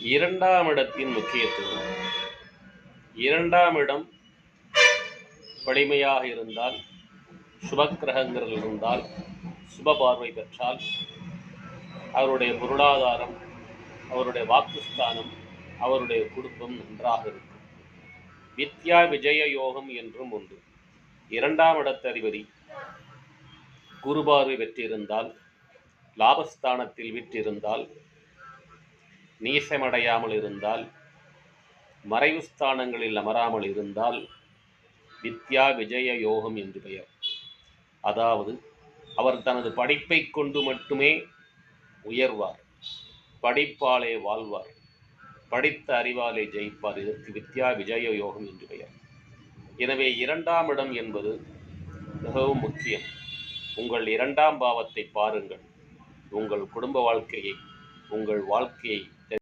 இரண்டாம் இடத்தின் முக்கியத்துவம். இரண்டாம் இடம் வலிமையாக இருந்தால், சுபக்கிரகங்கள் இருந்தால், சுப பார்வை பெற்றால், அவருடைய பொருளாதாரம், அவருடைய வாக்குஸ்தானம், அவருடைய குடும்பம் நன்றாக இருக்கும். வித்யா விஜய யோகம் என்றும் உண்டு. இரண்டாம் இடத்ததிபதி குரு பார்வை பெற்றிருந்தால், லாபஸ்தானத்தில் விற்றிருந்தால், நீசமடையாமல் இருந்தால், மறைவு ஸ்தானங்களில் அமராமல் இருந்தால் வித்யா விஜய யோகம் என்று பெயர். அதாவது அவர் தனது படிப்பை கொண்டு மட்டுமே உயர்வார், படிப்பாலே வாழ்வார், படித்த அறிவாலே ஜெயிப்பார். இதற்கு வித்யா விஜய யோகம் என்று பெயர். எனவே இரண்டாம் இடம் என்பது மிகவும் முக்கியம். உங்கள் இரண்டாம் பாவத்தை பாருங்கள். உங்கள் குடும்ப வாழ்க்கையை, உங்கள் வாழ்க்கையை